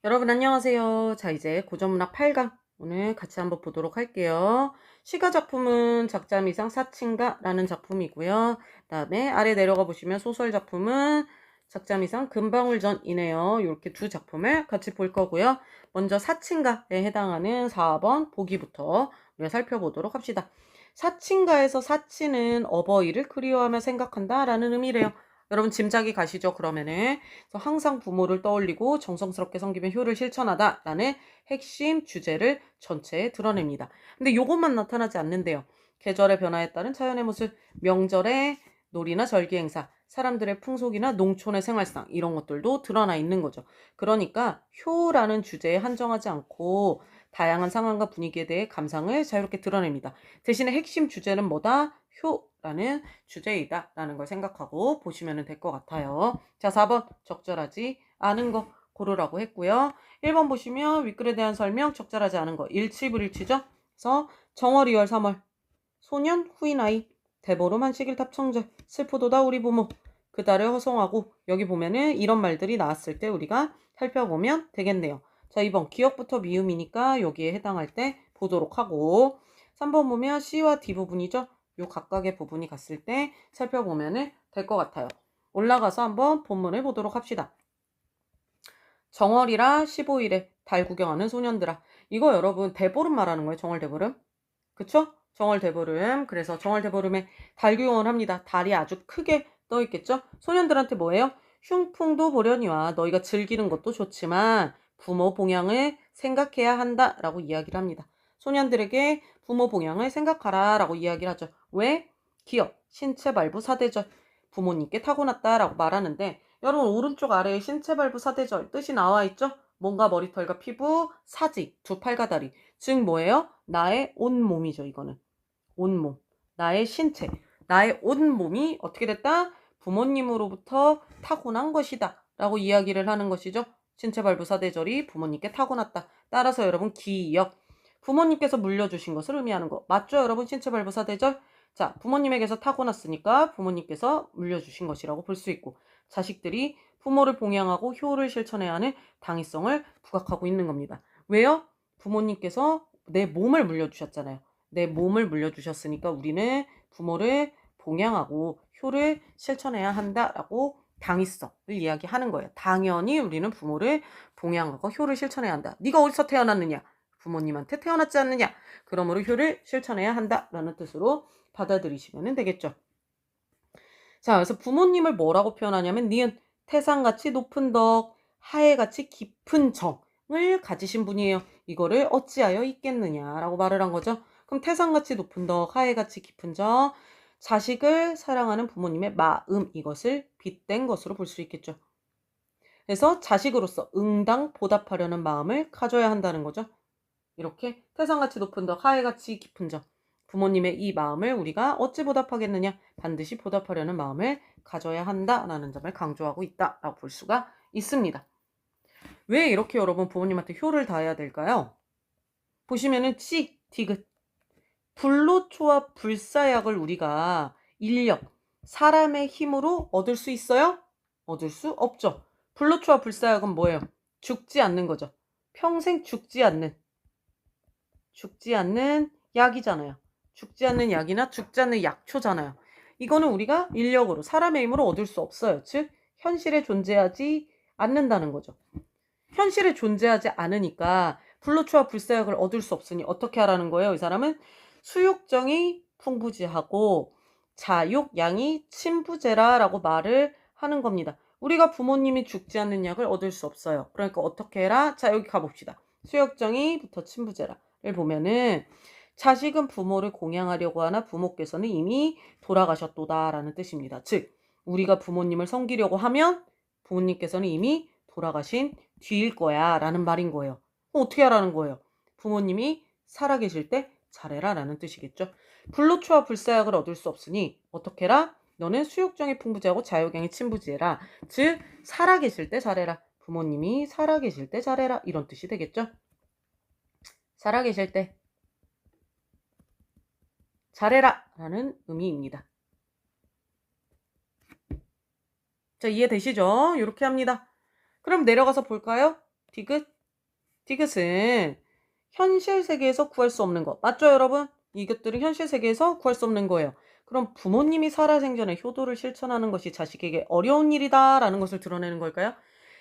여러분 안녕하세요. 자, 이제 고전문학 8강 오늘 같이 한번 보도록 할게요. 시가 작품은 작자미상 사친가라는 작품이고요. 그다음에 아래 내려가 보시면 소설 작품은 작자미상 금방울전이네요. 이렇게 두 작품을 같이 볼 거고요. 먼저 사친가에 해당하는 4번 보기부터 우리가 살펴보도록 합시다. 사친가에서 사친은 어버이를 그리워하며 생각한다라는 의미래요. 여러분 짐작이 가시죠? 그러면은 그래서 항상 부모를 떠올리고 정성스럽게 섬기며 효를 실천하다라는 핵심 주제를 전체에 드러냅니다. 근데 요것만 나타나지 않는데요. 계절의 변화에 따른 자연의 모습, 명절의 놀이나 절기 행사, 사람들의 풍속이나 농촌의 생활상 이런 것들도 드러나 있는 거죠. 그러니까 효라는 주제에 한정하지 않고 다양한 상황과 분위기에 대해 감상을 자유롭게 드러냅니다. 대신에 핵심 주제는 뭐다? 효라는 주제이다라는 걸 생각하고 보시면 될 것 같아요. 자, 4번 적절하지 않은 거 고르라고 했고요. 1번 보시면 윗글에 대한 설명 적절하지 않은 거 일치불일치죠. 그래서 정월 2월 3월 소년 후인 아이 대보름 한식일탑 청절 슬프도다 우리 부모 그달을 허송하고 여기 보면은 이런 말들이 나왔을 때 우리가 살펴보면 되겠네요. 자, 2번 기억부터 미음이니까 여기에 해당할 때 보도록 하고 3번 보면 C와 D 부분이죠. 요 각각의 부분이 갔을 때 살펴보면 될 것 같아요. 올라가서 한번 본문을 보도록 합시다. 정월이라 15일에 달 구경하는 소년들아. 이거 여러분 대보름 말하는 거예요. 정월 대보름. 그쵸? 정월 대보름. 그래서 정월 대보름에 달 구경을 합니다. 달이 아주 크게 떠 있겠죠? 소년들한테 뭐예요? 흉풍도 보려니와 너희가 즐기는 것도 좋지만 부모 봉양을 생각해야 한다라고 이야기를 합니다. 소년들에게 부모 봉양을 생각하라라고 이야기를 하죠. 왜? 기억, 신체 발부 사대절, 부모님께 타고났다라고 말하는데 여러분 오른쪽 아래에 신체 발부 사대절 뜻이 나와 있죠? 몸과 머리털과 피부, 사지, 두 팔과 다리. 즉 뭐예요? 나의 온몸이죠. 이거는 온몸, 나의 신체, 나의 온몸이 어떻게 됐다? 부모님으로부터 타고난 것이다 라고 이야기를 하는 것이죠. 신체 발부 사대절이 부모님께 타고났다. 따라서 여러분 기억, 부모님께서 물려주신 것을 의미하는 거 맞죠? 여러분 신체 발부 사대절. 자, 부모님에게서 타고났으니까 부모님께서 물려주신 것이라고 볼 수 있고 자식들이 부모를 봉양하고 효를 실천해야 하는 당위성을 부각하고 있는 겁니다. 왜요? 부모님께서 내 몸을 물려주셨잖아요. 내 몸을 물려주셨으니까 우리는 부모를 봉양하고 효를 실천해야 한다라고 당위성을 이야기하는 거예요. 당연히 우리는 부모를 봉양하고 효를 실천해야 한다. 네가 어디서 태어났느냐? 부모님한테 태어났지 않느냐? 그러므로 효를 실천해야 한다라는 뜻으로 받아들이시면 되겠죠. 자, 그래서 부모님을 뭐라고 표현하냐면 니은 태산같이 높은 덕, 하해같이 깊은 정을 가지신 분이에요. 이거를 어찌하여 있겠느냐라고 말을 한 거죠. 그럼 태산같이 높은 덕, 하해같이 깊은 정, 자식을 사랑하는 부모님의 마음 이것을 빗댄 것으로 볼 수 있겠죠. 그래서 자식으로서 응당 보답하려는 마음을 가져야 한다는 거죠. 이렇게 태산같이 높은 덕, 하해같이 깊은 정. 부모님의 이 마음을 우리가 어찌 보답하겠느냐? 반드시 보답하려는 마음을 가져야 한다라는 점을 강조하고 있다라고 볼 수가 있습니다. 왜 이렇게 여러분 부모님한테 효를 다해야 될까요? 보시면은 찌, 디귿. 불로초와 불사약을 우리가 인력, 사람의 힘으로 얻을 수 있어요? 얻을 수 없죠. 불로초와 불사약은 뭐예요? 죽지 않는 거죠. 평생 죽지 않는 약이잖아요. 죽지 않는 약이나 죽지 않는 약초잖아요. 이거는 우리가 인력으로 사람의 힘으로 얻을 수 없어요. 즉 현실에 존재하지 않는다는 거죠. 현실에 존재하지 않으니까 불로초와 불사약을 얻을 수 없으니 어떻게 하라는 거예요? 이 사람은 수욕정이 풍부지하고 자욕양이 친부제라라고 말을 하는 겁니다. 우리가 부모님이 죽지 않는 약을 얻을 수 없어요. 그러니까 어떻게 해라? 자, 여기 가봅시다. 수욕정이부터 친부제라를 보면은 자식은 부모를 공양하려고 하나 부모께서는 이미 돌아가셨도다라는 뜻입니다. 즉 우리가 부모님을 섬기려고 하면 부모님께서는 이미 돌아가신 뒤일 거야 라는 말인 거예요. 어떻게 하라는 거예요? 부모님이 살아계실 때 잘해라 라는 뜻이겠죠. 불로초와 불사약을 얻을 수 없으니 어떻게 해라? 너는 수욕정이 풍부지하고 자욕양이 친부지해라. 즉 살아계실 때 잘해라. 부모님이 살아계실 때 잘해라. 이런 뜻이 되겠죠. 살아계실 때 잘해라 라는 의미입니다. 자, 이해되시죠? 이렇게 합니다. 그럼 내려가서 볼까요? 디귿 디귿은 현실 세계에서 구할 수 없는 거. 맞죠, 여러분? 이것들은 현실 세계에서 구할 수 없는 거예요. 그럼 부모님이 살아생전에 효도를 실천하는 것이 자식에게 어려운 일이다라는 것을 드러내는 걸까요?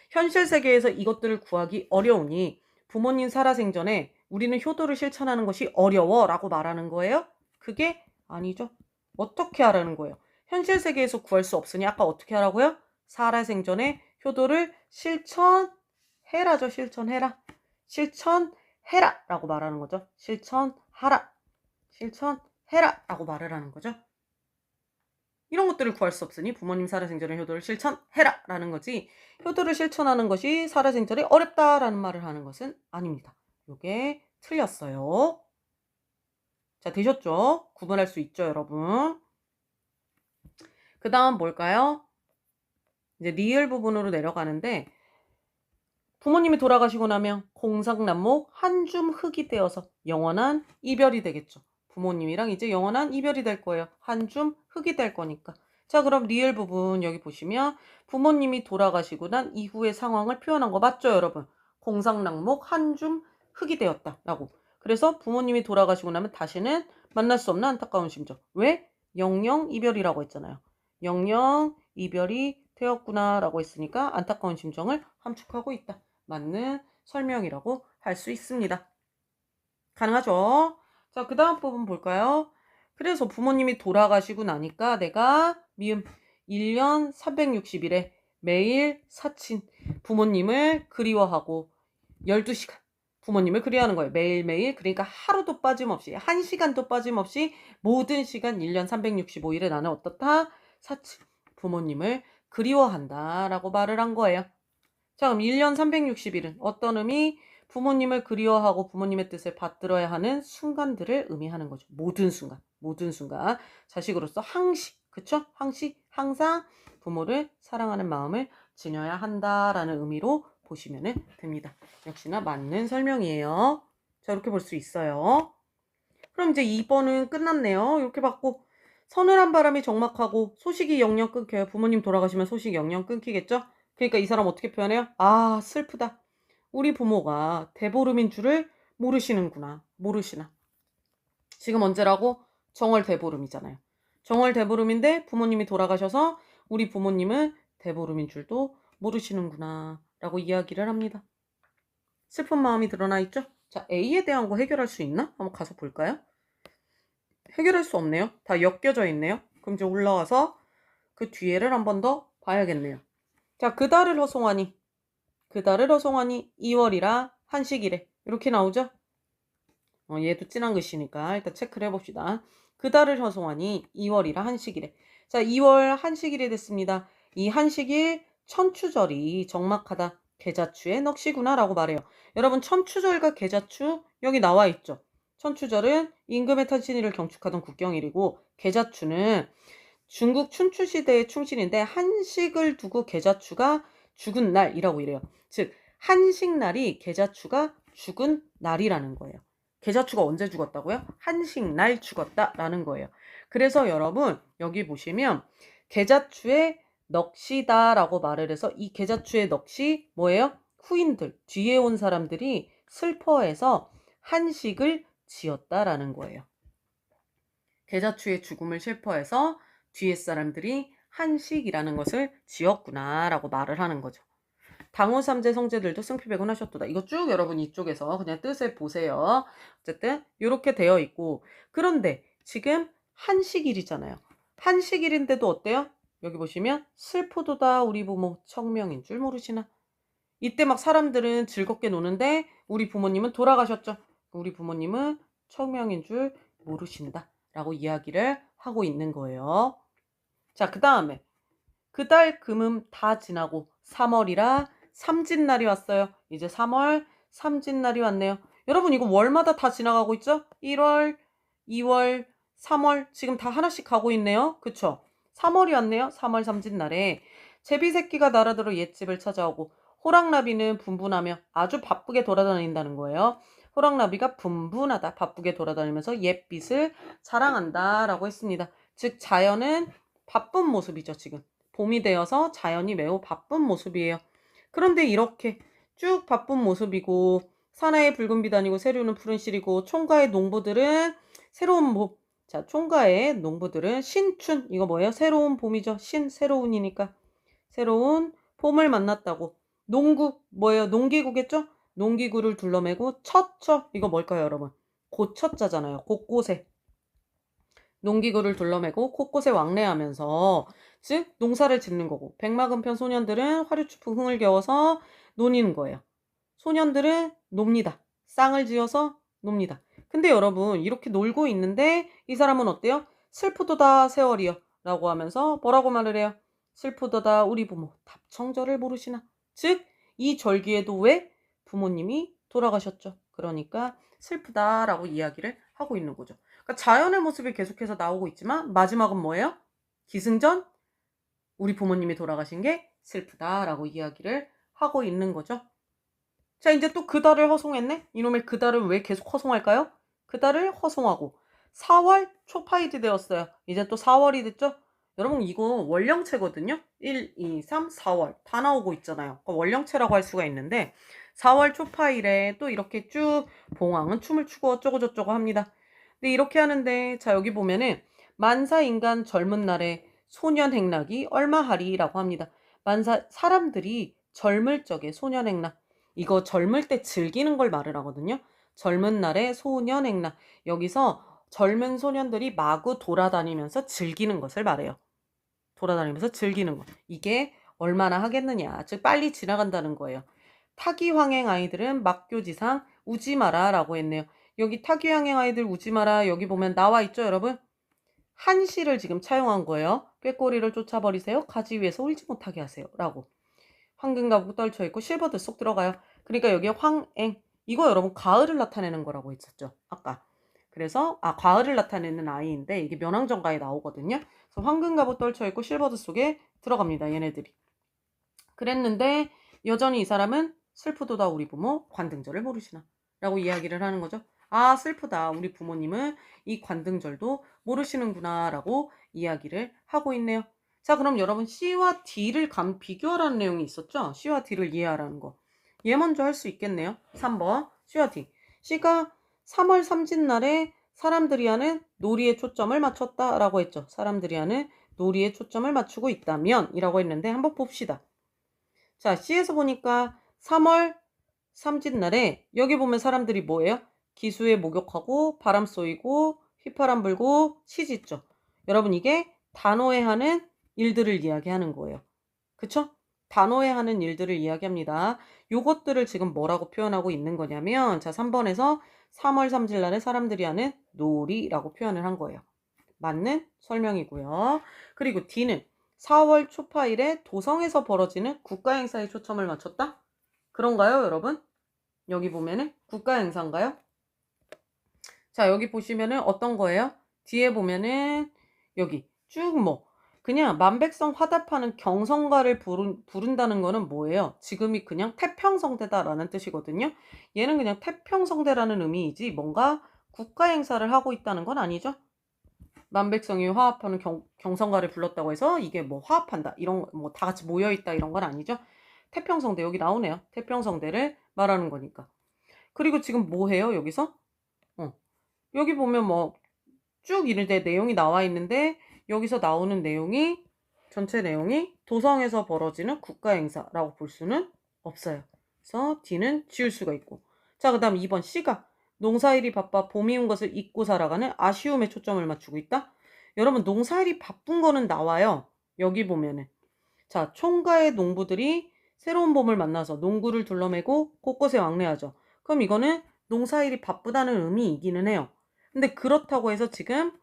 현실 세계에서 이것들을 구하기 어려우니 부모님 살아생전에 우리는 효도를 실천하는 것이 어려워라고 말하는 거예요? 그게 아니죠. 어떻게 하라는 거예요? 현실 세계에서 구할 수 없으니 아까 어떻게 하라고요? 살아생전에 효도를 실천해라죠. 실천해라. 실천해라 라고 말하는 거죠. 실천하라. 실천해라 라고 말을 하는 거죠. 이런 것들을 구할 수 없으니 부모님 살아생전에 효도를 실천해라 라는 거지, 효도를 실천하는 것이 살아생전에 어렵다라는 말을 하는 것은 아닙니다. 요게 틀렸어요. 자, 되셨죠? 구분할 수 있죠, 여러분? 그 다음 뭘까요? 이제 리을 부분으로 내려가는데, 부모님이 돌아가시고 나면 공상난목 한줌 흙이 되어서 영원한 이별이 되겠죠. 부모님이랑 이제 영원한 이별이 될 거예요. 한줌 흙이 될 거니까. 자, 그럼 리을 부분 여기 보시면 부모님이 돌아가시고 난 이후의 상황을 표현한 거 맞죠, 여러분? 공상난목 한줌 흙이 되었다라고. 그래서 부모님이 돌아가시고 나면 다시는 만날 수 없는 안타까운 심정. 왜? 영영 이별이라고 했잖아요. 영영 이별이 되었구나라고 했으니까 안타까운 심정을 함축하고 있다. 맞는 설명이라고 할 수 있습니다. 가능하죠? 자, 그 다음 부분 볼까요? 그래서 부모님이 돌아가시고 나니까 내가 미음 1년 360일에 매일 사친 부모님을 그리워하고 12시간 부모님을 그리워하는 거예요. 매일매일. 그러니까 하루도 빠짐없이, 1시간도 빠짐없이 모든 시간 1년 365일에 나는 어떻다? 사친 부모님을 그리워한다 라고 말을 한 거예요. 자, 그럼 1년 360일은 어떤 의미? 부모님을 그리워하고 부모님의 뜻을 받들어야 하는 순간들을 의미하는 거죠. 모든 순간, 모든 순간. 자식으로서 항시, 그쵸? 항시, 항상 부모를 사랑하는 마음을 지녀야 한다라는 의미로 보시면 됩니다. 역시나 맞는 설명이에요. 자, 이렇게 볼 수 있어요. 그럼 이제 2번은 끝났네요. 이렇게 받고 서늘한 바람이 적막하고 소식이 영영 끊겨요. 부모님 돌아가시면 소식이 영영 끊기겠죠? 그러니까 이 사람 어떻게 표현해요? 아, 슬프다. 우리 부모가 대보름인 줄을 모르시는구나. 모르시나. 지금 언제라고? 정월 대보름이잖아요. 정월 대보름인데 부모님이 돌아가셔서 우리 부모님은 대보름인 줄도 모르시는구나 라고 이야기를 합니다. 슬픈 마음이 드러나 있죠? 자, A에 대한 거 해결할 수 있나? 한번 가서 볼까요? 해결할 수 없네요. 다 엮여져 있네요. 그럼 이제 올라와서 그 뒤에를 한 번 더 봐야겠네요. 자, 그달을 허송하니 2월이라 한식이래. 이렇게 나오죠? 얘도 진한 글씨니까 일단 체크를 해봅시다. 그달을 허송하니 2월이라 한식이래. 자, 2월 한식일이 됐습니다. 이 한식일 천추절이 적막하다. 계자추의 넋이구나 라고 말해요. 여러분, 천추절과 계자추 여기 나와 있죠. 천추절은 임금의 탄신일을 경축하던 국경일이고, 계자추는 중국 춘추시대의 충신인데 한식을 두고 계자추가 죽은 날이라고 이래요. 즉, 한식날이 계자추가 죽은 날이라는 거예요. 계자추가 언제 죽었다고요? 한식날 죽었다라는 거예요. 그래서 여러분 여기 보시면 계자추의 넋이다라고 말을 해서 이 계자추의 넋이 뭐예요? 후인들, 뒤에 온 사람들이 슬퍼해서 한식을 지었다라는 거예요. 계자추의 죽음을 슬퍼해서 뒤에 사람들이 한식이라는 것을 지었구나라고 말을 하는 거죠. 당호삼재 성재들도 승필배군 하셨도다. 이거 쭉 여러분 이쪽에서 그냥 뜻을 보세요. 어쨌든 이렇게 되어 있고, 그런데 지금 한식일이잖아요. 한식일인데도 어때요? 여기 보시면 슬프도다 우리 부모 청명인 줄 모르시나. 이때 막 사람들은 즐겁게 노는데 우리 부모님은 돌아가셨죠. 우리 부모님은 청명인 줄 모르신다 라고 이야기를 하고 있는 거예요. 자, 그 다음에 그달 금음 다 지나고 3월이라 삼진날이 왔어요. 이제 3월 삼진날이 왔네요. 여러분, 이거 월마다 다 지나가고 있죠? 1월, 2월, 3월 지금 다 하나씩 가고 있네요. 그쵸? 3월이 왔네요. 3월 삼진날에 제비새끼가 날아들어 옛집을 찾아오고 호랑나비는 분분하며 아주 바쁘게 돌아다닌다는 거예요. 호랑나비가 분분하다, 바쁘게 돌아다니면서 옛빛을 자랑한다 라고 했습니다. 즉 자연은 바쁜 모습이죠. 지금 봄이 되어서 자연이 매우 바쁜 모습이에요. 그런데 이렇게 쭉 바쁜 모습이고 사나이의 붉은 빛 아니고 세류는 푸른 실이고 총가의 농부들은 새로운 봄. 자, 총가의 농부들은 신춘. 이거 뭐예요? 새로운 봄이죠. 새로운이니까. 새로운 봄을 만났다고. 농구 뭐예요? 농기구겠죠? 농기구를 둘러매고 첫 이거 뭘까요, 여러분? 고첫자잖아요. 곳곳에. 농기구를 둘러매고 곳곳에 왕래하면서 즉 농사를 짓는 거고 백마금편 소년들은 화류추풍 흥을 겨워서 노니는 거예요. 소년들은 놉니다. 쌍을 지어서 놉니다. 근데 여러분 이렇게 놀고 있는데 이 사람은 어때요? 슬프도다 세월이여 라고 하면서 뭐라고 말을 해요? 슬프도다 우리 부모 답청절을 모르시나. 즉 이 절기에도 왜 부모님이 돌아가셨죠. 그러니까 슬프다라고 이야기를 하고 있는 거죠. 그러니까 자연의 모습이 계속해서 나오고 있지만 마지막은 뭐예요? 기승전 우리 부모님이 돌아가신 게 슬프다라고 이야기를 하고 있는 거죠. 자, 이제 또 그달을 허송했네? 이놈의 그달은 왜 계속 허송할까요? 그달을 허송하고 4월 초파일이 되었어요. 이제 또 4월이 됐죠? 여러분 이거 월령체거든요. 1, 2, 3, 4월 다 나오고 있잖아요. 월령체라고 할 수가 있는데 4월 초파일에 또 이렇게 쭉 봉황은 춤을 추고 어쩌고저쩌고 합니다. 근데 이렇게 하는데 자 여기 보면은 만사인간 젊은 날에 소년행락이 얼마하리라고 합니다. 사람들이 젊을 적에 소년행락 이거 젊을 때 즐기는 걸 말을 하거든요. 젊은 날에 소년행락. 여기서 젊은 소년들이 마구 돌아다니면서 즐기는 것을 말해요. 돌아다니면서 즐기는 것. 이게 얼마나 하겠느냐. 즉 빨리 지나간다는 거예요. 타기황행 아이들은 막교지상 우지마라 라고 했네요. 여기 타기황행 아이들 우지마라 여기 보면 나와 있죠 여러분? 한시를 지금 차용한 거예요. 꾀꼬리를 쫓아버리세요. 가지 위에서 울지 못하게 하세요. 라고. 황금가북 떨쳐있고 실버드 쏙 들어가요. 그러니까 여기에 황행 이거 여러분 가을을 나타내는 거라고 했었죠. 아까. 그래서 가을을 나타내는 아이인데 이게 면왕정가에 나오거든요. 그래서 황금가북 떨쳐있고 실버드 속에 들어갑니다. 얘네들이. 그랬는데 여전히 이 사람은 슬프도다 우리 부모 관등절을 모르시나 라고 이야기를 하는 거죠. 아 슬프다 우리 부모님은 이 관등절도 모르시는구나 라고 이야기를 하고 있네요. 자 그럼 여러분 C와 D를 비교하라는 내용이 있었죠. C와 D를 이해하라는 거. 얘 먼저 할 수 있겠네요. 3번 C와 D. C가 3월 삼진날에 사람들이 하는 놀이에 초점을 맞췄다라고 했죠. 사람들이 하는 놀이에 초점을 맞추고 있다면 이라고 했는데 한번 봅시다. 자 C에서 보니까 3월 삼진날에 여기 보면 사람들이 뭐예요? 기수에 목욕하고 바람 쏘이고 휘파람 불고 시짓죠. 여러분 이게 단오에 하는 일들을 이야기하는 거예요. 그쵸? 단오에 하는 일들을 이야기합니다. 요것들을 지금 뭐라고 표현하고 있는 거냐면 자 3번에서 3월 3일 날에 사람들이 하는 놀이라고 표현을 한 거예요. 맞는 설명이고요. 그리고 D는 4월 초파일에 도성에서 벌어지는 국가행사에 초점을 맞췄다? 그런가요 여러분? 여기 보면은 국가행사인가요? 자 여기 보시면은 어떤 거예요? 뒤에 보면은 여기 쭉 그냥 만백성 화답하는 경성가를 부른다는 거는 뭐예요? 지금이 그냥 태평성대다라는 뜻이거든요. 얘는 그냥 태평성대라는 의미이지 뭔가 국가행사를 하고 있다는 건 아니죠. 만백성이 화합하는 경성가를 불렀다고 해서 이게 뭐 화합한다 이런 뭐 다 같이 모여있다 이런 건 아니죠. 태평성대 여기 나오네요. 태평성대를 말하는 거니까. 그리고 지금 뭐 해요 여기서? 여기 보면 뭐 쭉 이런데 내용이 나와 있는데 여기서 나오는 내용이 전체 내용이 도성에서 벌어지는 국가행사라고 볼 수는 없어요. 그래서 D는 지울 수가 있고 자 그 다음 2번 C가 농사일이 바빠 봄이 온 것을 잊고 살아가는 아쉬움에 초점을 맞추고 있다. 여러분 농사일이 바쁜 거는 나와요. 여기 보면은 자 총가의 농부들이 새로운 봄을 만나서 농구를 둘러매고 곳곳에 왕래하죠. 그럼 이거는 농사일이 바쁘다는 의미이기는 해요. 근데 그렇다고 해서 지금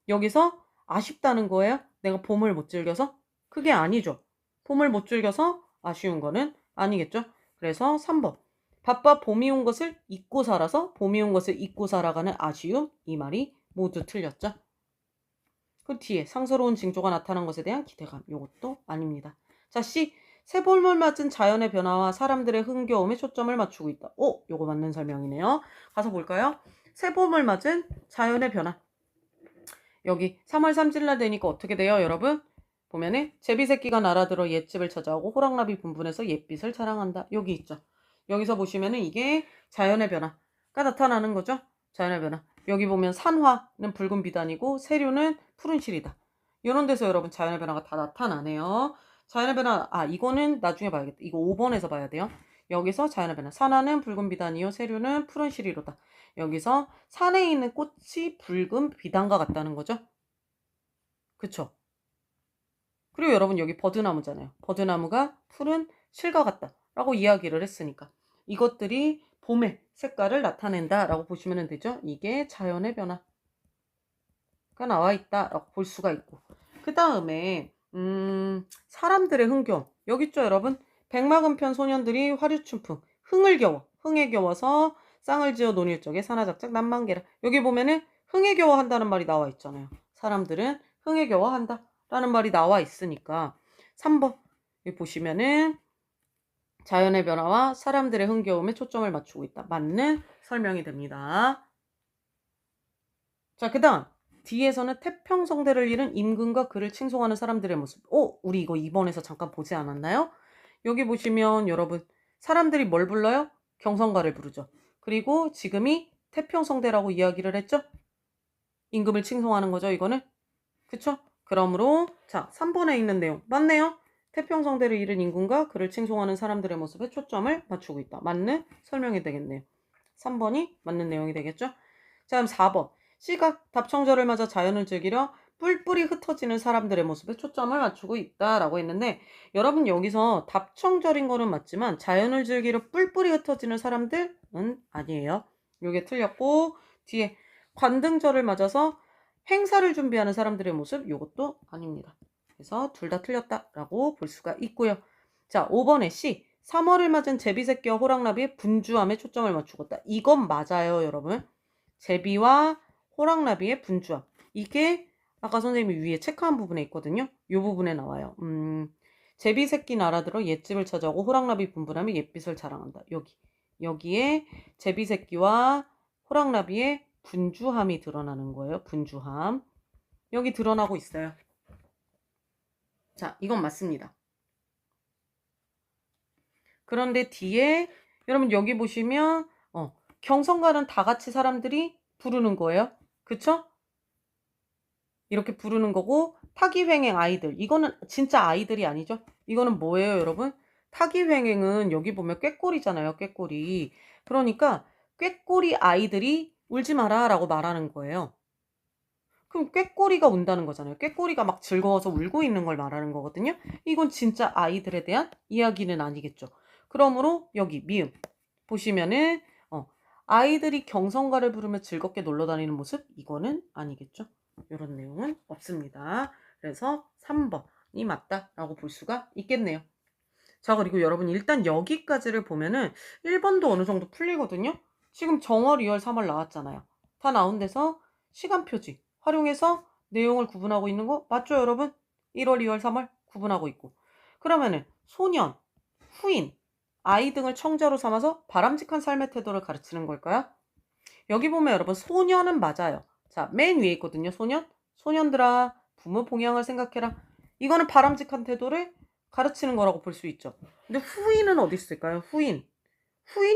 여기서 아쉽다는 거예요? 내가 봄을 못 즐겨서? 그게 아니죠. 봄을 못 즐겨서 아쉬운 거는 아니겠죠. 그래서 3번 바빠 봄이 온 것을 잊고 살아서 봄이 온 것을 잊고 살아가는 아쉬움 이 말이 모두 틀렸죠. 그 뒤에 상스러운 징조가 나타난 것에 대한 기대감 이것도 아닙니다. 자 C 새봄을 맞은 자연의 변화와 사람들의 흥겨움에 초점을 맞추고 있다. 요거 맞는 설명이네요. 가서 볼까요? 새봄을 맞은 자연의 변화. 여기 3월 3일 날 되니까 어떻게 돼요 여러분? 보면은 제비새끼가 날아들어 옛집을 찾아오고 호랑나비 분분해서 옛빛을 자랑한다. 여기 있죠. 여기서 보시면은 이게 자연의 변화가 나타나는 거죠. 자연의 변화. 여기 보면 산화는 붉은 비단이고 세류는 푸른 실이다. 이런 데서 여러분 자연의 변화가 다 나타나네요. 자연의 변화, 이거는 나중에 봐야겠다. 이거 5번에서 봐야 돼요. 여기서 자연의 변화. 산화는 붉은 비단이요. 세류는 푸른 실이로다. 여기서 산에 있는 꽃이 붉은 비단과 같다는 거죠. 그쵸? 그리고 여러분 여기 버드나무잖아요. 버드나무가 푸른 실과 같다라고 이야기를 했으니까 이것들이 봄의 색깔을 나타낸다라고 보시면 되죠. 이게 자연의 변화가 나와 있다라고 볼 수가 있고, 그 다음에 사람들의 흥겨움 여기 있죠 여러분. 백마금편 소년들이 화류춘풍 흥에 겨워서 쌍을 지어 논일 적에 산하작작 난만계라. 여기 보면은 흥에 겨워한다는 말이 나와 있잖아요. 사람들은 흥에 겨워한다 라는 말이 나와 있으니까 3번 여기 보시면은 자연의 변화와 사람들의 흥겨움에 초점을 맞추고 있다. 맞는 설명이 됩니다. 자, 그 다음 뒤에서는 태평성대를 잃은 임금과 그를 칭송하는 사람들의 모습. 우리 이거 2번에서 잠깐 보지 않았나요? 여기 보시면 여러분 사람들이 뭘 불러요? 경성가를 부르죠. 그리고 지금이 태평성대라고 이야기를 했죠? 임금을 칭송하는 거죠 이거는. 그쵸? 그러므로 자 3번에 있는 내용 맞네요. 태평성대를 잃은 임금과 그를 칭송하는 사람들의 모습에 초점을 맞추고 있다. 맞는 설명이 되겠네요. 3번이 맞는 내용이 되겠죠? 자 그럼 4번 씨가 답청절을 맞아 자연을 즐기려 뿔뿔이 흩어지는 사람들의 모습에 초점을 맞추고 있다라고 했는데, 여러분 여기서 답청절인 거는 맞지만 자연을 즐기려 뿔뿔이 흩어지는 사람들은 아니에요. 요게 틀렸고, 뒤에 관등절을 맞아서 행사를 준비하는 사람들의 모습, 이것도 아닙니다. 그래서 둘 다 틀렸다라고 볼 수가 있고요. 자 5번에 C 3월을 맞은 제비새끼와 호랑나비의 분주함에 초점을 맞추고 있다. 이건 맞아요 여러분. 제비와 호랑나비의 분주함. 이게 아까 선생님이 위에 체크한 부분에 있거든요. 이 부분에 나와요. 제비 새끼는 알아들어 옛집을 찾아오고 호랑나비 분분함이 옛빛을 자랑한다. 여기에 제비 새끼와 호랑나비의 분주함이 드러나는 거예요. 분주함. 여기 드러나고 있어요. 자, 이건 맞습니다. 그런데 뒤에 여러분 여기 보시면 경성가는 다 같이 사람들이 부르는 거예요. 그쵸? 이렇게 부르는 거고, 타기횡행 아이들 이거는 진짜 아이들이 아니죠. 이거는 뭐예요 여러분? 타기횡행은 여기 보면 꾀꼬리잖아요. 꾀꼬리. 그러니까 꾀꼬리 아이들이 울지 마라 라고 말하는 거예요. 그럼 꾀꼬리가 운다는 거잖아요. 꾀꼬리가 막 즐거워서 울고 있는 걸 말하는 거거든요. 이건 진짜 아이들에 대한 이야기는 아니겠죠. 그러므로 여기 미음 보시면은 아이들이 경성가를 부르며 즐겁게 놀러 다니는 모습, 이거는 아니겠죠. 이런 내용은 없습니다. 그래서 3번이 맞다라고 볼 수가 있겠네요. 자, 그리고 여러분 일단 여기까지를 보면은 1번도 어느 정도 풀리거든요. 지금 정월, 2월, 3월 나왔잖아요. 다 나온 데서 시간 표지 활용해서 내용을 구분하고 있는 거 맞죠 여러분? 1월, 2월, 3월 구분하고 있고, 그러면은 소년, 후인, 아이 등을 청자로 삼아서 바람직한 삶의 태도를 가르치는 걸까요? 여기 보면 여러분 소년은 맞아요. 자, 맨 위에 있거든요. 소년들아 부모 봉양을 생각해라. 이거는 바람직한 태도를 가르치는 거라고 볼 수 있죠. 근데 후인은 어디 있을까요? 후인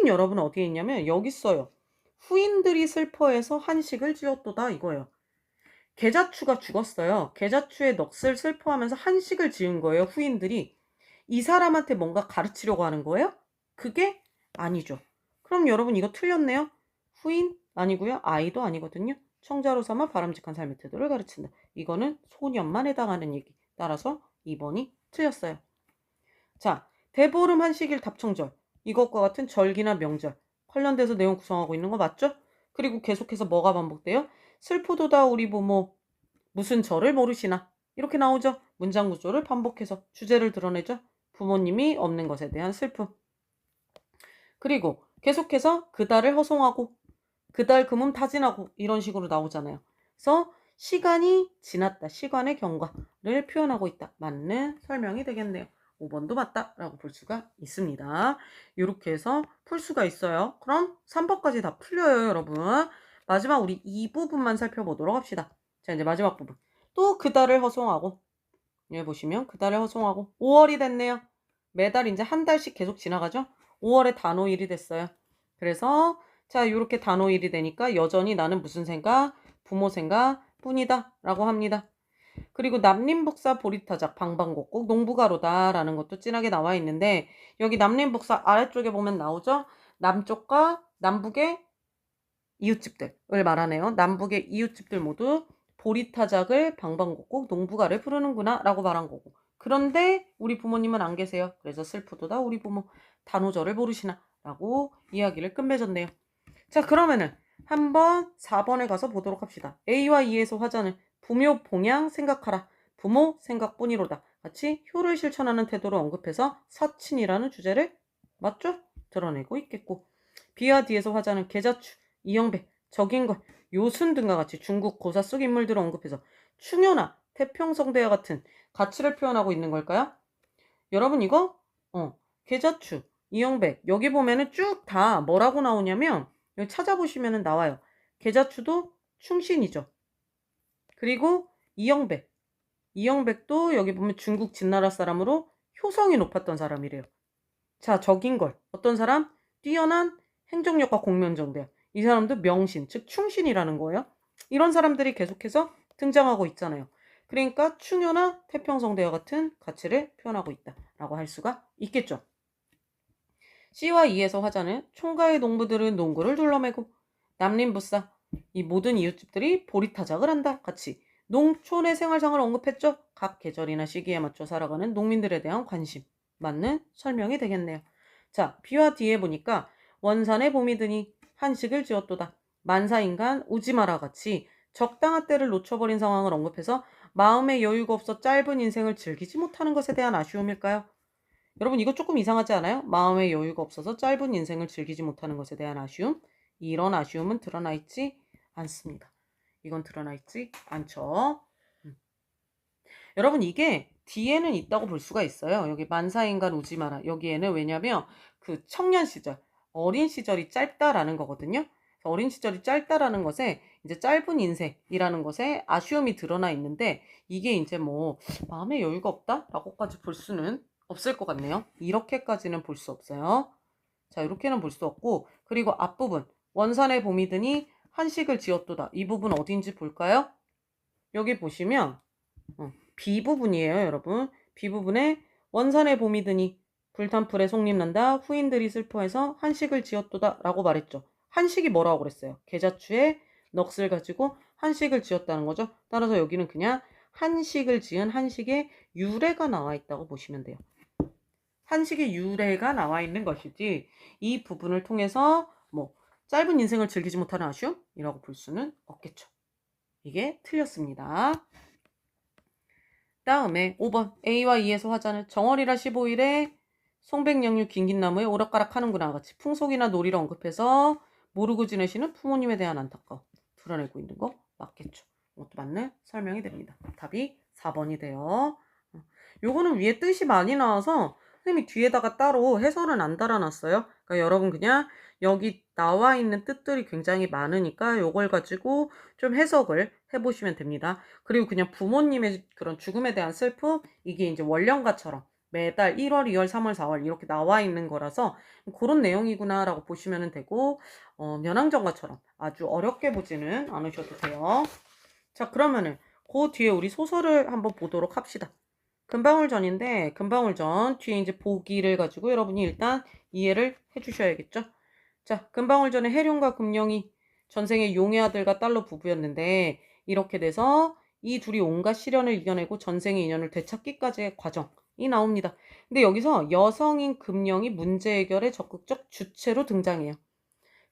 여러분 어디에 있냐면 여기 있어요. 후인들이 슬퍼해서 한식을 지었도다 이거예요. 계자추가 죽었어요. 계자추의 넋을 슬퍼하면서 한식을 지은 거예요. 후인들이. 이 사람한테 뭔가 가르치려고 하는 거예요? 그게 아니죠. 그럼 여러분 이거 틀렸네요. 후인 아니고요. 아이도 아니거든요. 청자로 삼아 바람직한 삶의 태도를 가르친다. 이거는 소년만 해당하는 얘기. 따라서 2번이 틀렸어요. 자, 대보름 한식일 답청절. 이것과 같은 절기나 명절 관련돼서 내용 구성하고 있는 거 맞죠? 그리고 계속해서 뭐가 반복돼요? 슬프도다 우리 부모 무슨 절을 모르시나, 이렇게 나오죠. 문장 구조를 반복해서 주제를 드러내죠. 부모님이 없는 것에 대한 슬픔. 그리고 계속해서 그달을 허송하고 그달 금음 타진하고 이런 식으로 나오잖아요. 그래서 시간이 지났다, 시간의 경과를 표현하고 있다. 맞는 설명이 되겠네요. 5번도 맞다라고 볼 수가 있습니다. 이렇게 해서 풀 수가 있어요. 그럼 3번까지 다 풀려요 여러분. 마지막 우리 이 부분만 살펴보도록 합시다. 자, 이제 마지막 부분. 또 그달을 허송하고, 여기 보시면 그달을 허송하고 5월이 됐네요. 매달 이제 한 달씩 계속 지나가죠. 5월에 단오일이 됐어요. 그래서 자, 이렇게 단오일이 되니까 여전히 나는 무슨 생각? 부모 생각 뿐이다 라고 합니다. 그리고 남림북사 보리타작 방방곡곡 농부가로다 라는 것도 진하게 나와 있는데, 여기 남림북사 아래쪽에 보면 나오죠? 남쪽과 남북의 이웃집들을 말하네요. 남북의 이웃집들 모두 보리타작을 방방곡곡 농부가를 부르는구나 라고 말한 거고, 그런데 우리 부모님은 안 계세요. 그래서 슬프도다 우리 부모 단오절을 모르시나 라고 이야기를 끝맺었네요. 자, 그러면은 한번 4번에 가서 보도록 합시다. A와 E에서 화자는 부묘 봉양 생각하라. 부모 생각뿐이로다. 같이 효를 실천하는 태도를 언급해서 사친이라는 주제를 맞죠? 드러내고 있겠고, B와 D에서 화자는 계자추, 이영배, 적인걸, 요순 등과 같이 중국 고사 속 인물들을 언급해서 충효나 태평성대와 같은 가치를 표현하고 있는 걸까요? 여러분 이거 계자추, 이영백 여기 보면은 쭉 다 뭐라고 나오냐면, 여기 찾아보시면은 나와요. 계자추도 충신이죠. 그리고 이영백도 여기 보면 중국 진나라 사람으로 효성이 높았던 사람이래요. 자, 적인걸 어떤 사람? 뛰어난 행정력과 공면정대. 이 사람도 명신, 즉 충신이라는 거예요. 이런 사람들이 계속해서 등장하고 있잖아요. 그러니까 충효나 태평성대와 같은 가치를 표현하고 있다라고 할 수가 있겠죠. C와 E에서 화자는 총가의 농부들은 농구를 둘러매고 남림부사 이 모든 이웃집들이 보리타작을 한다. 같이 농촌의 생활상을 언급했죠. 각 계절이나 시기에 맞춰 살아가는 농민들에 대한 관심 맞는 설명이 되겠네요. 자, B와 D에 보니까 원산의 봄이 드니 한식을 지었도다. 만사인간 오지마라 같이 적당한 때를 놓쳐버린 상황을 언급해서 마음의 여유가 없어 짧은 인생을 즐기지 못하는 것에 대한 아쉬움일까요? 여러분 이거 조금 이상하지 않아요? 마음의 여유가 없어서 짧은 인생을 즐기지 못하는 것에 대한 아쉬움. 이런 아쉬움은 드러나 있지 않습니다. 이건 드러나 있지 않죠. 여러분 이게 뒤에는 있다고 볼 수가 있어요. 여기 만사인간 오지 마라. 여기에는 왜냐면 그 청년 시절, 어린 시절이 짧다라는 거거든요. 어린 시절이 짧다라는 것에 이제 짧은 인생이라는 것에 아쉬움이 드러나 있는데, 이게 이제 뭐 마음의 여유가 없다라고까지 볼 수는 없을 것 같네요. 이렇게까지는 볼 수 없어요. 자, 이렇게는 볼 수 없고, 그리고 앞부분 원산의 봄이 드니 한식을 지었도다. 이 부분 어딘지 볼까요? 여기 보시면 B 부분이에요, 여러분. B 부분에 원산의 봄이 드니 불탄 풀에 속림난다. 후인들이 슬퍼해서 한식을 지었도다 라고 말했죠. 한식이 뭐라고 그랬어요? 계자추에 넋을 가지고 한식을 지었다는 거죠. 따라서 여기는 그냥 한식을 지은 한식의 유래가 나와 있다고 보시면 돼요. 한식의 유래가 나와 있는 것이지, 이 부분을 통해서 뭐 짧은 인생을 즐기지 못하는 아쉬움이라고 볼 수는 없겠죠. 이게 틀렸습니다. 다음에 5번 A와 E에서 화자는 정월이라 15일에 송백령류 긴긴나무에 오락가락 하는구나 같이 풍속이나 놀이를 언급해서 모르고 지내시는 부모님에 대한 안타까움 드러내고 있는 거 맞겠죠. 이것도 맞는 설명이 됩니다. 답이 4번이 돼요. 요거는 위에 뜻이 많이 나와서 선생님이 뒤에다가 따로 해설은 안 달아놨어요. 그러니까 여러분 그냥 여기 나와 있는 뜻들이 굉장히 많으니까 요걸 가지고 좀 해석을 해보시면 됩니다. 그리고 그냥 부모님의 그런 죽음에 대한 슬픔, 이게 이제 원령가처럼 매달 1월, 2월, 3월, 4월 이렇게 나와 있는 거라서 그런 내용이구나 라고 보시면 되고, 면왕정가처럼 아주 어렵게 보지는 않으셔도 돼요. 자, 그러면은 그 뒤에 우리 소설을 한번 보도록 합시다. 금방울전인데, 금방울전 뒤에 이제 보기를 가지고 여러분이 일단 이해를 해주셔야겠죠. 자, 금방울전의 해룡과 금령이 전생에 용의 아들과 딸로 부부였는데, 이렇게 돼서 이 둘이 온갖 시련을 이겨내고 전생의 인연을 되찾기까지의 과정이 나옵니다. 근데 여기서 여성인 금령이 문제 해결의 적극적 주체로 등장해요.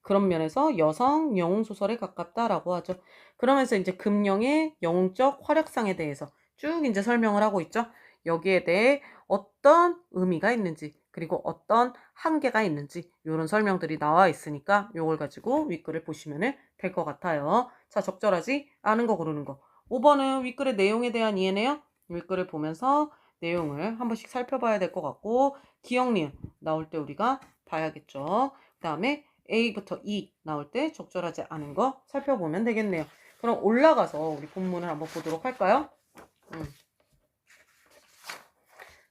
그런 면에서 여성 영웅 소설에 가깝다라고 하죠. 그러면서 이제 금령의 영웅적 활약상에 대해서 쭉 이제 설명을 하고 있죠. 여기에 대해 어떤 의미가 있는지, 그리고 어떤 한계가 있는지 이런 설명들이 나와 있으니까 이걸 가지고 윗글을 보시면 될 것 같아요. 자, 적절하지 않은 거 고르는 거. 5번은 윗글의 내용에 대한 이해네요. 윗글을 보면서 내용을 한 번씩 살펴봐야 될 것 같고, 기억, 니은 나올 때 우리가 봐야겠죠. 그 다음에 A부터 E 나올 때 적절하지 않은 거 살펴보면 되겠네요. 그럼 올라가서 우리 본문을 한번 보도록 할까요?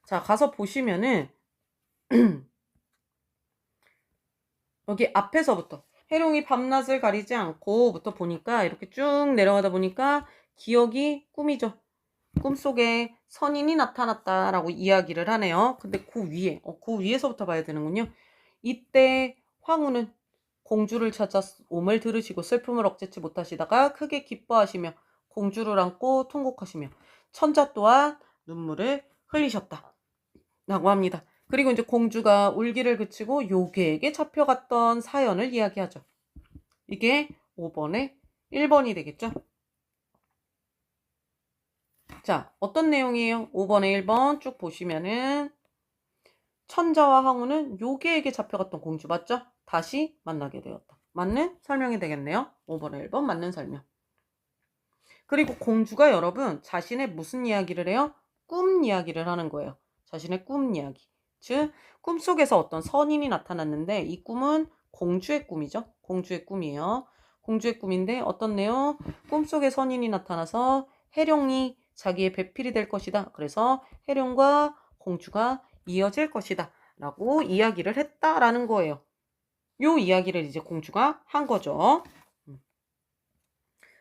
자, 가서 보시면은 여기 앞에서부터 해룡이 밤낮을 가리지 않고부터 보니까 이렇게 쭉 내려가다 보니까 기억이 꿈이죠. 꿈속에 선인이 나타났다라고 이야기를 하네요. 근데 그 위에서부터 봐야 되는군요. 이때 황후는 공주를 찾아 옴을 들으시고 슬픔을 억제치 못하시다가 크게 기뻐하시며 공주를 안고 통곡하시며 천자 또한 눈물을 흘리셨다 라고 합니다. 그리고 이제 공주가 울기를 그치고 요괴에게 잡혀갔던 사연을 이야기하죠. 이게 5번에 1번이 되겠죠. 자, 어떤 내용이에요? 5번에 1번 쭉 보시면은 천자와 황후는 요괴에게 잡혀갔던 공주 맞죠? 다시 만나게 되었다. 맞는 설명이 되겠네요. 5번에 1번 맞는 설명. 그리고 공주가 여러분 자신의 무슨 이야기를 해요? 꿈 이야기를 하는 거예요. 자신의 꿈 이야기. 즉 꿈속에서 어떤 선인이 나타났는데 이 꿈은 공주의 꿈이죠. 공주의 꿈이에요. 공주의 꿈인데 어떤 내용? 꿈속에 선인이 나타나서 해룡이 자기의 배필이 될 것이다. 그래서 해룡과 공주가 이어질 것이다. 라고 이야기를 했다라는 거예요. 요 이야기를 이제 공주가 한 거죠.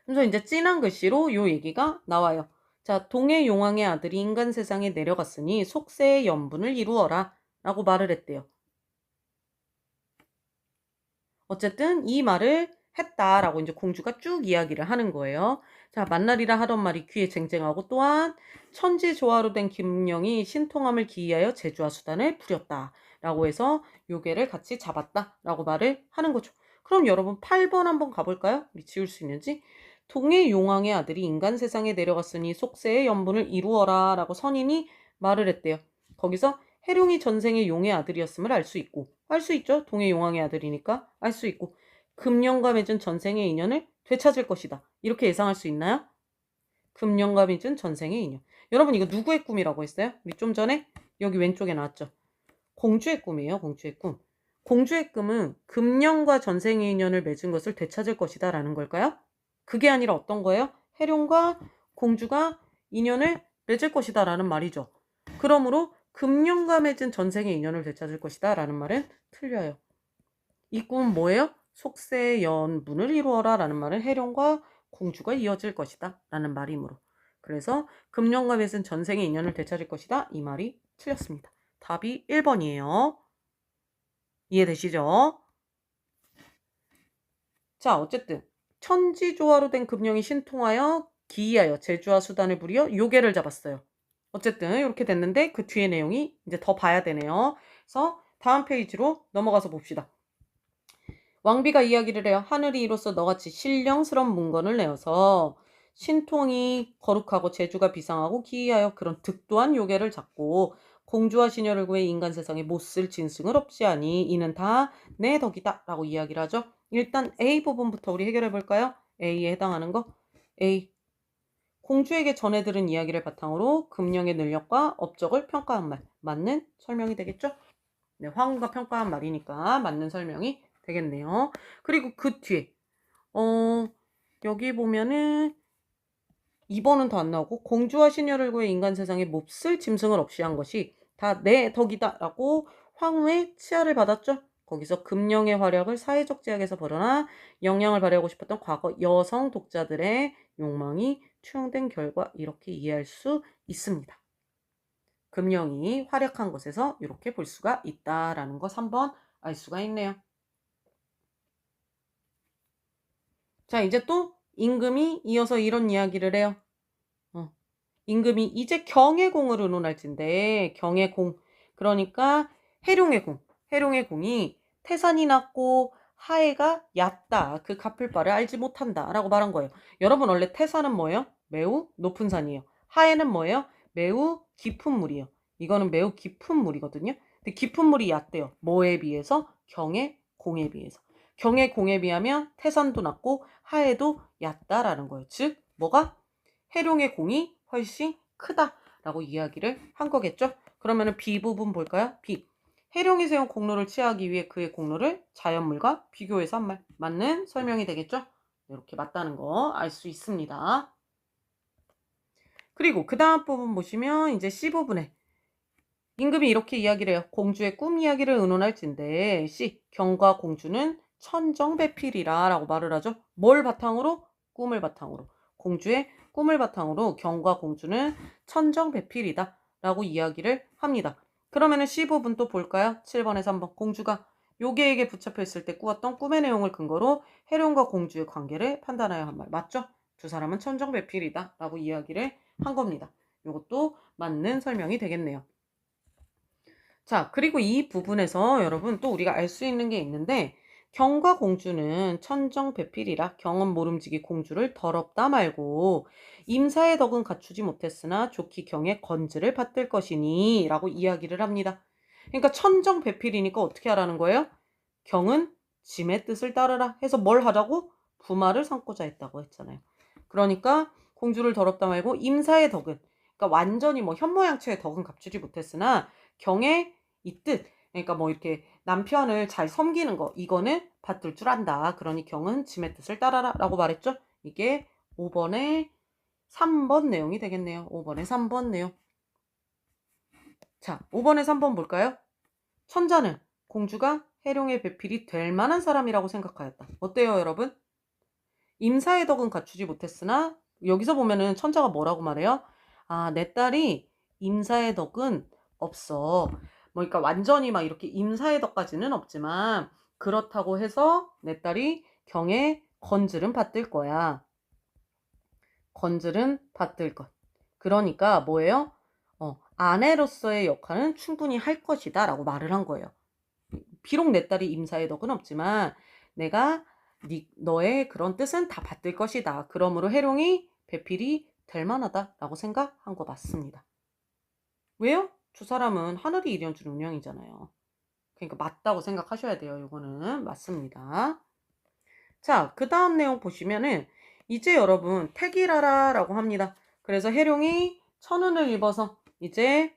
그래서 이제 진한 글씨로 요 얘기가 나와요. 자, 동해 용왕의 아들이 인간 세상에 내려갔으니 속세의 연분을 이루어라 라고 말을 했대요. 어쨌든 이 말을 했다라고 이제 공주가 쭉 이야기를 하는 거예요. 자, 만날이라 하던 말이 귀에 쟁쟁하고 또한 천지 조화로 된 김영이 신통함을 기이하여 제주와 수단을 부렸다 라고 해서 요괴를 같이 잡았다 라고 말을 하는 거죠. 그럼 여러분 8번 한번 가볼까요? 우리 지울 수 있는지. 동해 용왕의 아들이 인간 세상에 내려갔으니 속세의 연분을 이루어라 라고 선인이 말을 했대요. 거기서 해룡이 전생의 용의 아들이었음을 알 수 있고 알 수 있죠. 동해 용왕의 아들이니까 알 수 있고 금령과 맺은 전생의 인연을 되찾을 것이다. 이렇게 예상할 수 있나요? 금령과 맺은 전생의 인연. 여러분 이거 누구의 꿈이라고 했어요? 우리 좀 전에 여기 왼쪽에 나왔죠. 공주의 꿈이에요. 공주의 꿈. 공주의 꿈은 금령과 전생의 인연을 맺은 것을 되찾을 것이다 라는 걸까요? 그게 아니라 어떤 거예요? 해룡과 공주가 인연을 맺을 것이다 라는 말이죠. 그러므로 금령과 맺은 전생의 인연을 되찾을 것이다 라는 말은 틀려요. 이 꿈은 뭐예요? 속세의 연분을 이루어라 라는 말은 해룡과 공주가 이어질 것이다 라는 말이므로. 그래서 금령과 맺은 전생의 인연을 되찾을 것이다 이 말이 틀렸습니다. 답이 1번이에요. 이해되시죠? 자, 어쨌든 천지조화로 된 금령이 신통하여 기이하여 제주와 수단을 부리어 요괴를 잡았어요. 어쨌든 이렇게 됐는데 그 뒤에 내용이 이제 더 봐야 되네요. 그래서 다음 페이지로 넘어가서 봅시다. 왕비가 이야기를 해요. 하늘이 이로써 너같이 신령스런 문건을 내어서 신통이 거룩하고 제주가 비상하고 기이하여 그런 득도한 요괴를 잡고 공주와 시녀를 구해 인간 세상에 못쓸 진승을 없지하니 이는 다 내 덕이다 라고 이야기를 하죠. 일단 A 부분부터 우리 해결해 볼까요? A에 해당하는 거 A. 공주에게 전해 들은 이야기를 바탕으로 금령의 능력과 업적을 평가한 말. 맞는 설명이 되겠죠? 네, 황후가 평가한 말이니까 맞는 설명이 되겠네요. 그리고 그 뒤에 여기 보면은 2번은 더 안 나오고 공주와 시녀를 구해 인간 세상에 몹쓸 짐승을 없이 한 것이 다 내 덕이다 라고 황후의 치하를 받았죠. 거기서 금령의 활약을 사회적 제약에서 벗어나 영향을 발휘하고 싶었던 과거 여성 독자들의 욕망이 투영된 결과 이렇게 이해할 수 있습니다. 금령이 활약한 것에서 이렇게 볼 수가 있다라는 거 3번 알 수가 있네요. 자, 이제 또 임금이 이어서 이런 이야기를 해요. 임금이 이제 경의공을 의논할진데 경의공 그러니까 해룡의 공 해룡의 공이 태산이 낮고 하해가 얕다 그 갚을 바를 알지 못한다 라고 말한 거예요. 여러분 원래 태산은 뭐예요? 매우 높은 산이에요. 하해는 뭐예요? 매우 깊은 물이에요. 이거는 매우 깊은 물이거든요. 근데 깊은 물이 얕대요. 뭐에 비해서? 경의공에 비해서. 경의공에 비하면 태산도 낮고 하해도 얕다라는 거예요. 즉 뭐가? 해룡의 공이 훨씬 크다라고 이야기를 한 거겠죠. 그러면은 B 부분 볼까요? B. 해룡이 세운 공로를 취하기 위해 그의 공로를 자연물과 비교해서 한 말. 맞는 설명이 되겠죠. 이렇게 맞다는 거 알 수 있습니다. 그리고 그 다음 부분 보시면 이제 C 부분에 임금이 이렇게 이야기를 해요. 공주의 꿈 이야기를 의논할진대. C. 경과 공주는 천정배필이라 라고 말을 하죠. 뭘 바탕으로? 꿈을 바탕으로. 공주의 꿈을 바탕으로 경과 공주는 천정배필이다 라고 이야기를 합니다. 그러면은 C 부분 또 볼까요? 7번에서 3번. 공주가 요괴에게 붙잡혀 있을 때 꾸었던 꿈의 내용을 근거로 해룡과 공주의 관계를 판단하여 한 말. 맞죠? 두 사람은 천정배필이다 라고 이야기를 한 겁니다. 이것도 맞는 설명이 되겠네요. 자, 그리고 이 부분에서 여러분 또 우리가 알 수 있는 게 있는데 경과 공주는 천정배필이라 경은 모름지기 공주를 더럽다 말고 임사의 덕은 갖추지 못했으나 좋기 경의 건즈를 받들 것이니 라고 이야기를 합니다. 그러니까 천정배필이니까 어떻게 하라는 거예요? 경은 짐의 뜻을 따르라 해서 뭘 하자고? 부마를 삼고자 했다고 했잖아요. 그러니까 공주를 더럽다 말고 임사의 덕은, 그러니까 완전히 뭐 현모양처의 덕은 갖추지 못했으나 경의 이 뜻, 그러니까 뭐 이렇게 남편을 잘 섬기는 거, 이거는 받들 줄 안다. 그러니 경은 짐의 뜻을 따라라 라고 말했죠. 이게 5번에 3번 내용이 되겠네요. 5번에 3번 내용. 자, 5번에 3번 볼까요? 천자는 공주가 해룡의 배필이 될 만한 사람이라고 생각하였다. 어때요, 여러분? 임사의 덕은 갖추지 못했으나 여기서 보면은 천자가 뭐라고 말해요? 아, 내 딸이 임사의 덕은 없어. 뭐 그러니까 완전히 막 이렇게 임사의 덕까지는 없지만 그렇다고 해서 내 딸이 경에 건즐은 받들 거야. 건즐은 받들 것. 그러니까 뭐예요? 아내로서의 역할은 충분히 할 것이다 라고 말을 한 거예요. 비록 내 딸이 임사의 덕은 없지만 내가 너의 그런 뜻은 다 받들 것이다. 그러므로 해룡이 배필이 될 만하다라고 생각한 거 맞습니다. 왜요? 두 사람은 하늘이 이려준 운명이잖아요. 그러니까 맞다고 생각하셔야 돼요. 이거는 맞습니다. 자, 그 다음 내용 보시면은 이제 여러분 택일하라라고 합니다. 그래서 해룡이 천운을 입어서 이제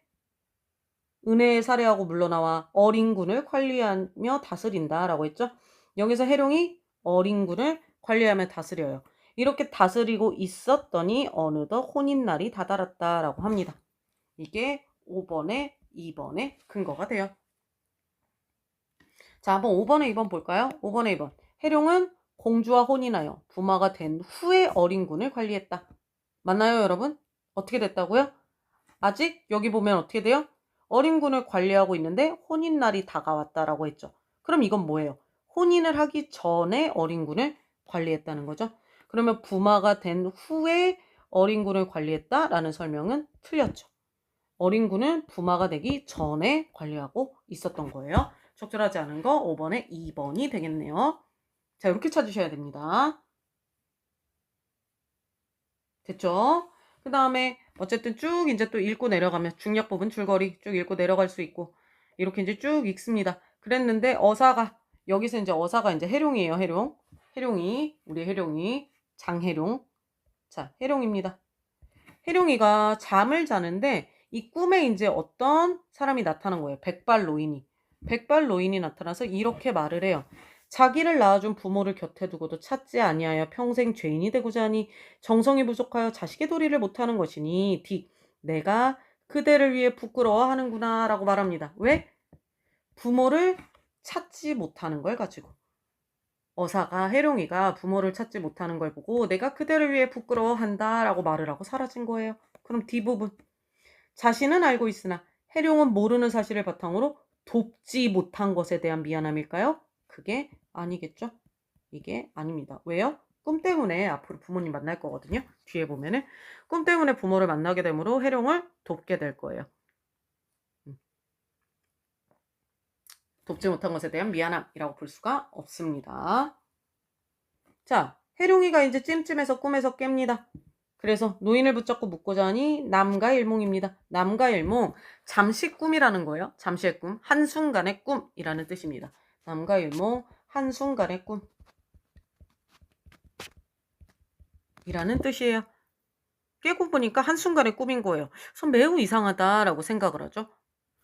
은혜에 살해하고 물러나와 어린 군을 관리하며 다스린다라고 했죠. 여기서 해룡이 어린 군을 관리하며 다스려요. 이렇게 다스리고 있었더니 어느덧 혼인날이 다다랐다라고 합니다. 이게 5번에 2번의 근거가 돼요. 자, 한번 5번에 2번 볼까요? 5번에 2번. 해룡은 공주와 혼인하여 부마가 된 후에 어린 군을 관리했다. 맞나요, 여러분? 어떻게 됐다고요? 아직 여기 보면 어떻게 돼요? 어린 군을 관리하고 있는데 혼인날이 다가왔다라고 했죠. 그럼 이건 뭐예요? 혼인을 하기 전에 어린 군을 관리했다는 거죠. 그러면 부마가 된 후에 어린 군을 관리했다라는 설명은 틀렸죠. 어린 군은 부마가 되기 전에 관리하고 있었던 거예요. 적절하지 않은 거 5번에 2번이 되겠네요. 자, 이렇게 찾으셔야 됩니다. 됐죠? 그 다음에 어쨌든 쭉 이제 또 읽고 내려가면 중력 부분 줄거리 쭉 읽고 내려갈 수 있고 이렇게 이제 쭉 읽습니다. 그랬는데 어사가 여기서 이제 어사가 이제 해룡이에요. 해룡. 해룡이 우리 해룡이 장해룡. 자, 해룡입니다. 해룡이가 잠을 자는데 이 꿈에 이제 어떤 사람이 나타난 거예요. 백발노인이. 백발노인이 나타나서 이렇게 말을 해요. 자기를 낳아준 부모를 곁에 두고도 찾지 아니하여 평생 죄인이 되고자 하니 정성이 부족하여 자식의 도리를 못하는 것이니 D. 내가 그대를 위해 부끄러워하는구나 라고 말합니다. 왜? 부모를 찾지 못하는 걸 가지고. 어사가 해룡이가 부모를 찾지 못하는 걸 보고 내가 그대를 위해 부끄러워한다 라고 말을 하고 사라진 거예요. 그럼 D부분. 자신은 알고 있으나 해룡은 모르는 사실을 바탕으로 돕지 못한 것에 대한 미안함일까요? 그게 아니겠죠? 이게 아닙니다. 왜요? 꿈 때문에 앞으로 부모님 만날 거거든요. 뒤에 보면은 꿈 때문에 부모를 만나게 되므로 해룡을 돕게 될 거예요. 돕지 못한 것에 대한 미안함이라고 볼 수가 없습니다. 자, 해룡이가 이제 찜찜해서 꿈에서 깹니다. 그래서 노인을 붙잡고 묻고자 하니 남가일몽입니다. 남가일몽, 잠시 꿈이라는 거예요. 잠시의 꿈, 한순간의 꿈이라는 뜻입니다. 남가일몽, 한순간의 꿈 이라는 뜻이에요. 깨고 보니까 한순간의 꿈인 거예요. 그래서 매우 이상하다라고 생각을 하죠.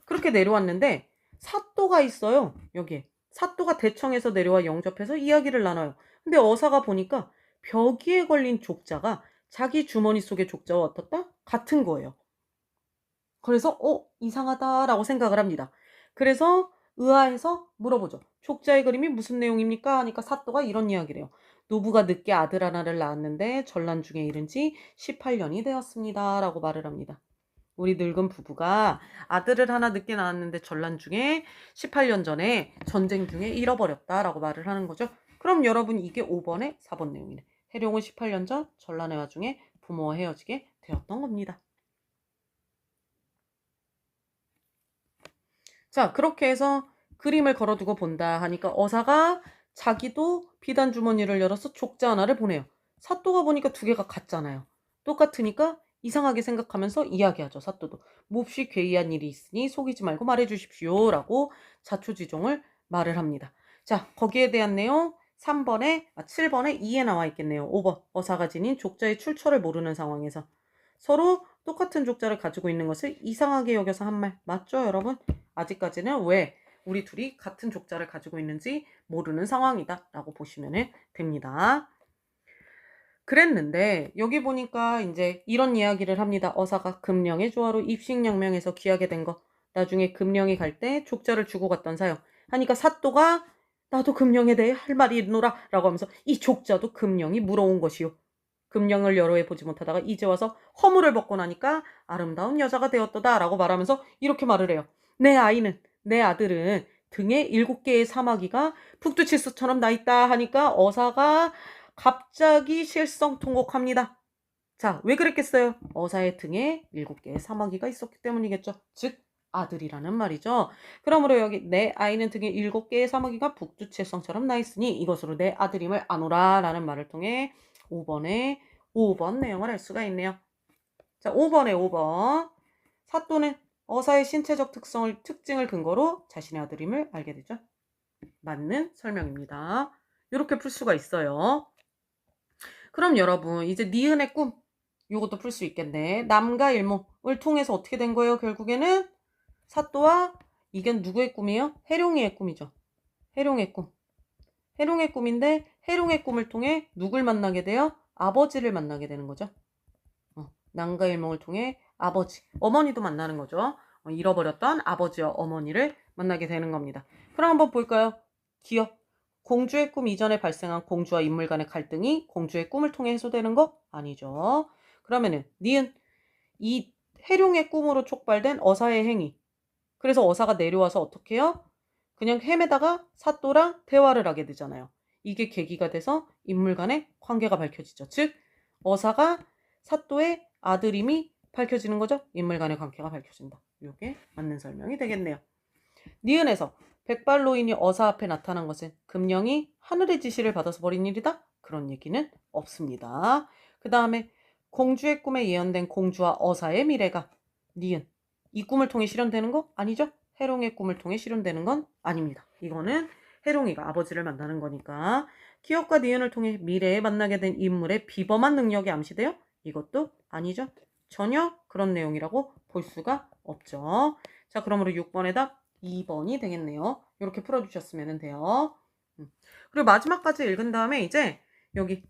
그렇게 내려왔는데 사또가 있어요. 여기에. 사또가 대청에서 내려와 영접해서 이야기를 나눠요. 근데 어사가 보니까 벽위에 걸린 족자가 자기 주머니 속의 족자와 어떻다? 같은 거예요. 그래서 이상하다라고 생각을 합니다. 그래서 의아해서 물어보죠. 족자의 그림이 무슨 내용입니까? 하니까 사또가 이런 이야기를 해요. 노부가 늦게 아들 하나를 낳았는데 전란 중에 이른 지 18년이 되었습니다. 라고 말을 합니다. 우리 늙은 부부가 아들을 하나 늦게 낳았는데 전란 중에 18년 전에 전쟁 중에 잃어버렸다라고 말을 하는 거죠. 그럼 여러분 이게 5번에 4번 내용이네. 해룡은 18년 전 전란의 와중에 부모와 헤어지게 되었던 겁니다. 자, 그렇게 해서 그림을 걸어두고 본다 하니까 어사가 자기도 비단 주머니를 열어서 족자 하나를 보내요. 사또가 보니까 두 개가 같잖아요. 똑같으니까 이상하게 생각하면서 이야기하죠. 사또도. 몹시 괴이한 일이 있으니 속이지 말고 말해주십시오. 라고 자초지종을 말을 합니다. 자, 거기에 대한 내용 7번에 2에 나와 있겠네요. 5번. 어사가 지닌 족자의 출처를 모르는 상황에서 서로 똑같은 족자를 가지고 있는 것을 이상하게 여겨서 한 말. 맞죠, 여러분? 아직까지는 왜 우리 둘이 같은 족자를 가지고 있는지 모르는 상황이다 라고 보시면 됩니다. 그랬는데 여기 보니까 이제 이런 이야기를 합니다. 어사가 금령의 조화로 입식양명해서 귀하게 된 거. 나중에 금령이 갈 때 족자를 주고 갔던 사연. 하니까 사또가 나도 금령에 대해 할 말이 있노라 라고 하면서 이 족자도 금령이 물어온 것이요. 금령을 여러 해 보지 못하다가 이제 와서 허물을 벗고 나니까 아름다운 여자가 되었도다 라고 말하면서 이렇게 말을 해요. 내 아들은 등에 7개의 사마귀가 북두칠수처럼 나있다 하니까 어사가 갑자기 실성통곡합니다. 자, 왜 그랬겠어요? 어사의 등에 7개의 사마귀가 있었기 때문이겠죠. 즉 아들이라는 말이죠. 그러므로 여기 내 아이는 등에 7개의 사마귀가 북두칠성처럼 나있으니 이것으로 내 아들임을 아노라 라는 말을 통해 5번 내용을 알 수가 있네요. 자, 5번. 사또는 어사의 신체적 특징을 근거로 자신의 아들임을 알게 되죠. 맞는 설명입니다. 이렇게 풀 수가 있어요. 그럼 여러분 이제 니은의 꿈 이것도 풀 수 있겠네. 남과 일목을 통해서 어떻게 된 거예요? 결국에는 사또와 이게 누구의 꿈이에요? 해룡이의 꿈이죠. 해룡의 꿈. 해룡의 꿈인데 해룡의 꿈을 통해 누굴 만나게 돼요? 아버지를 만나게 되는 거죠. 남과 일목을 통해 아버지, 어머니도 만나는 거죠. 잃어버렸던 아버지와 어머니를 만나게 되는 겁니다. 그럼 한번 볼까요? 기억. 공주의 꿈 이전에 발생한 공주와 인물 간의 갈등이 공주의 꿈을 통해 해소되는 거? 아니죠. 그러면은 니은 이 해룡의 꿈으로 촉발된 어사의 행위. 그래서 어사가 내려와서 어떻게 해요? 그냥 헤매다가 사또랑 대화를 하게 되잖아요. 이게 계기가 돼서 인물 간의 관계가 밝혀지죠. 즉 어사가 사또의 아들임이 밝혀지는 거죠. 인물 간의 관계가 밝혀진다. 이게 맞는 설명이 되겠네요. 니은에서 백발로인이 어사 앞에 나타난 것은 금령이 하늘의 지시를 받아서 벌인 일이다? 그런 얘기는 없습니다. 그 다음에 공주의 꿈에 예언된 공주와 어사의 미래가 니은 이 꿈을 통해 실현되는 거 아니죠? 해룡의 꿈을 통해 실현되는 건 아닙니다. 이거는 해룡이가 아버지를 만나는 거니까 기억과 니은을 통해 미래에 만나게 된 인물의 비범한 능력이 암시돼요? 이것도 아니죠. 전혀 그런 내용이라고 볼 수가 없죠. 자, 그러므로 6번의 답 2번이 되겠네요. 이렇게 풀어주셨으면 돼요. 그리고 마지막까지 읽은 다음에 이제 여기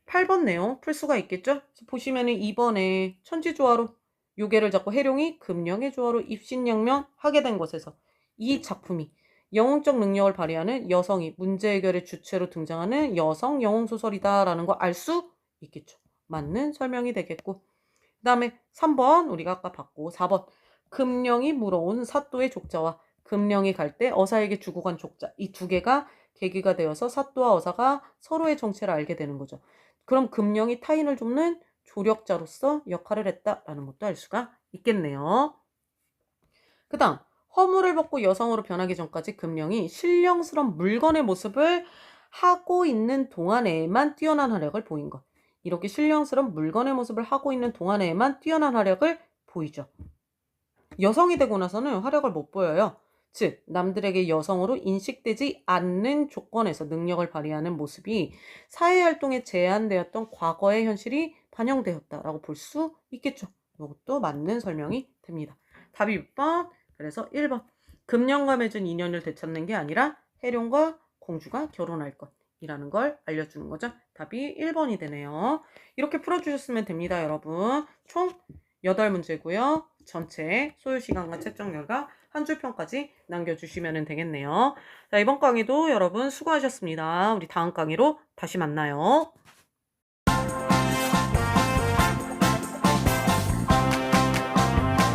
8번 내용 풀 수가 있겠죠? 보시면은 2번에 천지조화로 요괴를 잡고 해룡이 금령의 조화로 입신양명 하게 된 것에서 이 작품이 영웅적 능력을 발휘하는 여성이 문제 해결의 주체로 등장하는 여성 영웅소설이다라는 거 알 수 있겠죠. 맞는 설명이 되겠고 그 다음에 3번 우리가 아까 봤고 4번 금령이 물어온 사또의 족자와 금령이 갈 때 어사에게 주고 간 족자 이 두 개가 계기가 되어서 사또와 어사가 서로의 정체를 알게 되는 거죠. 그럼 금령이 타인을 돕는 조력자로서 역할을 했다라는 것도 알 수가 있겠네요. 그 다음 허물을 벗고 여성으로 변하기 전까지 금령이 신령스러운 물건의 모습을 하고 있는 동안에만 뛰어난 활약을 보인 것. 이렇게 신령스러운 물건의 모습을 하고 있는 동안에만 뛰어난 활약을 보이죠. 여성이 되고 나서는 활약을 못 보여요. 즉 남들에게 여성으로 인식되지 않는 조건에서 능력을 발휘하는 모습이 사회활동에 제한되었던 과거의 현실이 반영되었다라고 볼 수 있겠죠. 이것도 맞는 설명이 됩니다. 답이 6번. 그래서 1번. 금령과 맺은 인연을 되찾는 게 아니라 해룡과 공주가 결혼할 것이라는 걸 알려주는 거죠. 답이 1번이 되네요. 이렇게 풀어주셨으면 됩니다, 여러분. 총 8문제고요. 전체 소요 시간과 채점 결과 한 줄 평까지 남겨주시면 되겠네요. 자, 이번 강의도 여러분 수고하셨습니다. 우리 다음 강의로 다시 만나요.